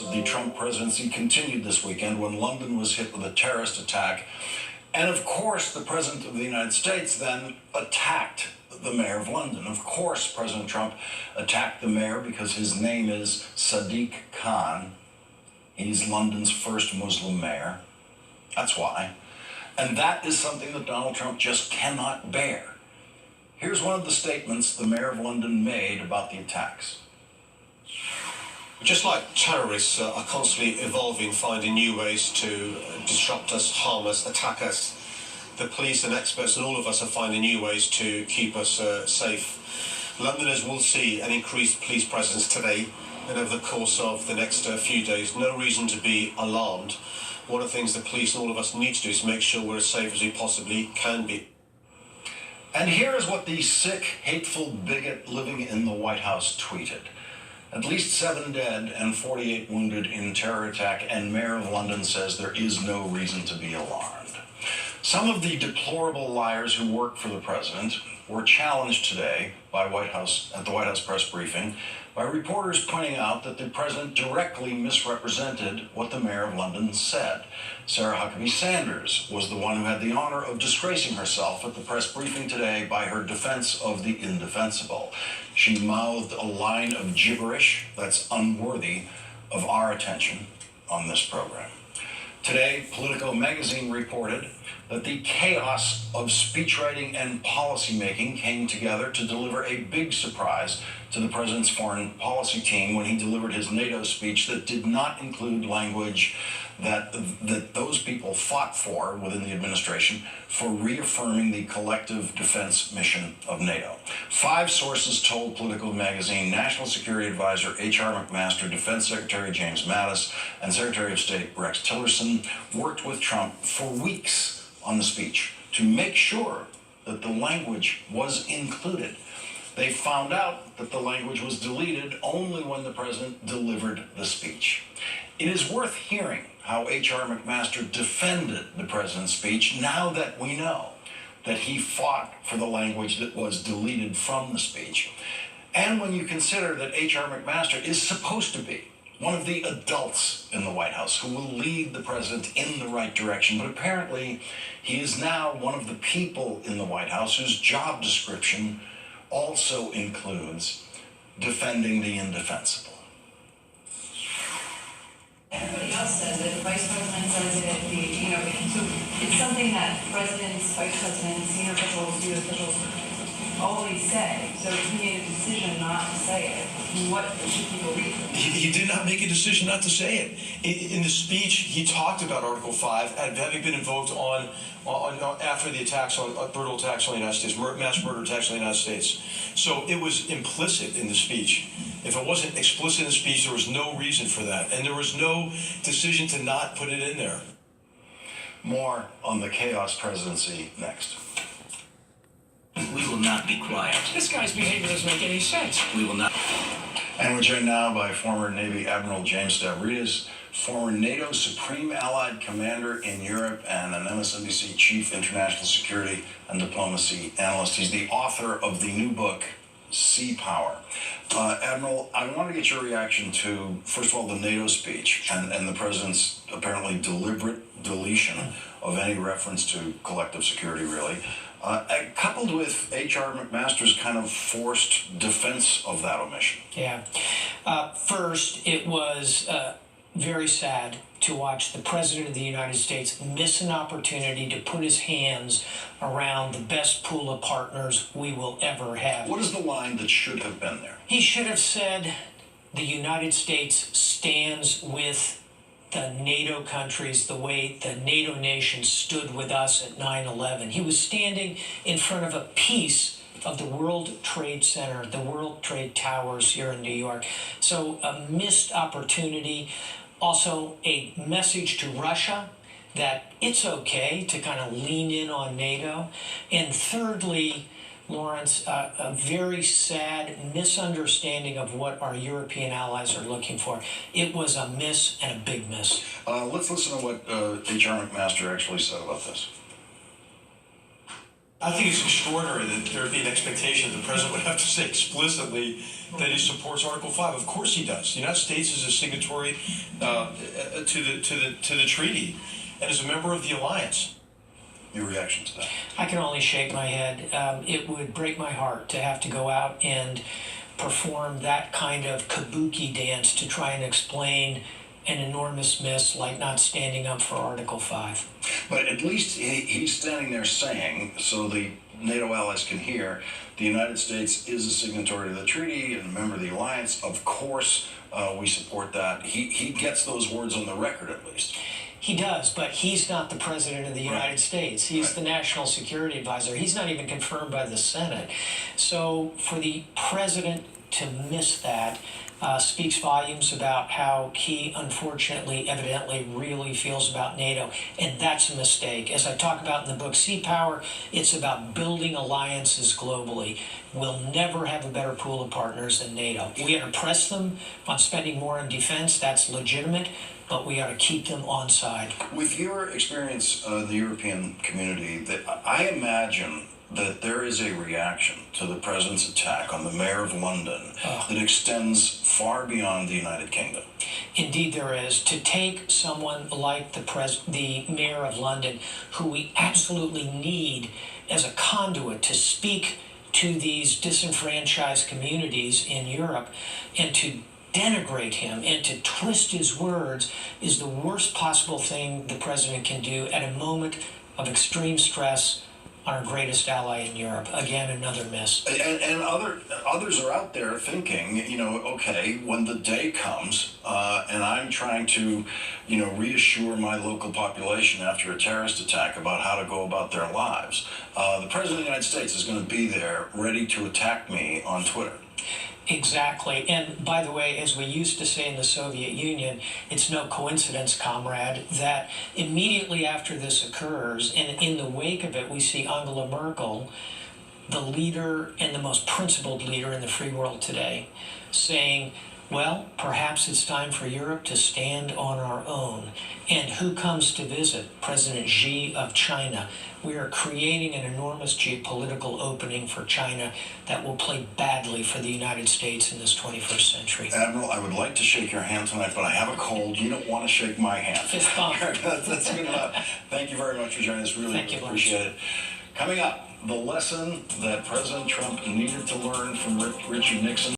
The Trump presidency continued this weekend when London was hit with a terrorist attack. And of course, the President of the United States then attacked the mayor of London. Of course, President Trump attacked the mayor because his name is Sadiq Kahn. He's London's first Muslim mayor. That's why. And that is something that Donald Trump just cannot bear. Here's one of the statements the mayor of London made about the attacks. Just like terrorists are constantly evolving, finding new ways to disrupt us, harm us, attack us, the police and experts and all of us are finding new ways to keep us safe. Londoners will see an increased police presence today and over the course of the next few days. No reason to be alarmed. One of the things the police and all of us need to do is make sure we're as safe as we possibly can be. And here is what the sick, hateful bigot living in the White House tweeted. At least 7 dead and 48 wounded in terror attack, and Mayor of London says there is no reason to be alarmed. Some of the deplorable liars who work for the president were challenged today by at the White House press briefing by reporters pointing out that the president directly misrepresented what the Mayor of London said. Sarah Huckabee Sanders was the one who had the honor of disgracing herself at the press briefing today by her defense of the indefensible. She mouthed a line of gibberish that's unworthy of our attention on this program. Today, Politico magazine reported that the chaos of speechwriting and policymaking came together to deliver a big surprise to the president's foreign policy team when he delivered his NATO speech that did not include language that those people fought for within the administration for reaffirming the collective defense mission of NATO. 5 sources told Politico magazine National Security Advisor H.R. Mcmaster, Defense Secretary James Mattis, and Secretary of State Rex Tillerson worked with Trump for weeks on the speech to make sure that the language was included. They found out that the language was deleted only when the president delivered the speech. It is worth hearing how H.R. Mcmaster defended the president's speech now that we know that he fought for the language that was deleted from the speech. And when you consider that H.R. Mcmaster is supposed to be one of the adults in the White House who will lead the president in the right direction, but apparently he is now one of the people in the White House whose job description also includes defending the indefensible. Everybody else says it. The Vice President says it. So it's something that presidents, vice presidents, senior officials, U.S. officials always say. So he made a decision not to say it. What should people read? He did not make a decision not to say it. In the speech, he talked about Article 5 having been invoked on after the attacks on brutal attacks on the United States, mass murder attacks on the United States. So it was implicit in the speech. If it wasn't explicit in the speech, there was no reason for that, and there was no decision to not put it in there. More on the chaos presidency next. We will not be quiet. This guy's behavior doesn't make any sense. We will not. And we're joined now by former Navy Admiral James Stavridis, former NATO Supreme Allied Commander in Europe and an MSNBC Chief International Security and Diplomacy Analyst. He's the author of the new book, Sea Power. Admiral, I want to get your reaction to, first of all, the NATO speech and the president's apparently deliberate deletion of any reference to collective security, really, coupled with H.R. Mcmaster's kind of forced defense of that omission. Yeah. First, it was very sad to watch the President of the United States miss an opportunity to put his hands around the best pool of partners we will ever have. What is the line that should have been there? He should have said the United States stands with the NATO countries the way the NATO nations stood with us at 9/11. He was standing in front of a piece of the World Trade Center, the World Trade Towers here in New York. So a missed opportunity. Also a message to Russia that it's okay to kind of lean in on NATO. And thirdly, Lawrence, a very sad misunderstanding of what our European allies are looking for. It was a miss and a big miss. Let's listen to what H.R. Mcmaster actually said about this. I think it's extraordinary that there would be an expectation that the president would have to say explicitly that he supports Article 5. Of course he does. The United States is a signatory to the treaty and is a member of the alliance. Your reaction to that? I can only shake my head. It would break my heart to have to go out and perform that kind of kabuki dance to try and explain an enormous miss like not standing up for Article 5. But at least he's standing there saying, so the NATO allies can hear, the United States is a signatory to the treaty and a member of the alliance. Of course, we support that. He gets those words on the record at least. He does, but he's not the president of the United States. He's the national security advisor. He's not even confirmed by the Senate. So for the president to miss that speaks volumes about how he, unfortunately, evidently, really feels about NATO. And that's a mistake. As I talk about in the book Sea Power, it's about building alliances globally. We'll never have a better pool of partners than NATO. We got to press them on spending more on defense. That's legitimate. But we got to keep them on side. With your experience in the European community, that I imagine that there is a reaction to the president's attack on the mayor of London that extends far beyond the United Kingdom. Indeed there is. To take someone like the mayor of London, who we absolutely need as a conduit to speak to these disenfranchised communities in Europe, and to denigrate him and to twist his words is the worst possible thing the president can do at a moment of extreme stress on our greatest ally in Europe. Again, another miss. And others are out there thinking, okay, when the day comes and I'm trying to, reassure my local population after a terrorist attack about how to go about their lives, the president of the United States is going to be there ready to attack me on Twitter. Exactly. And by the way, as we used to say in the Soviet Union, it's no coincidence, comrade, that immediately after this occurs, and in the wake of it, we see Angela Merkel, the leader and the most principled leader in the free world today, saying, well, perhaps it's time for Europe to stand on our own. And who comes to visit? President Xi of China. We are creating an enormous geopolitical opening for China that will play badly for the United States in this 21st century. Admiral, I would like to shake your hand tonight, but I have a cold. You don't want to shake my hand. Fist bump. That's good enough. Thank you very much for joining us. Really appreciate it. Coming up, the lesson that President Trump needed to learn from Richard Nixon.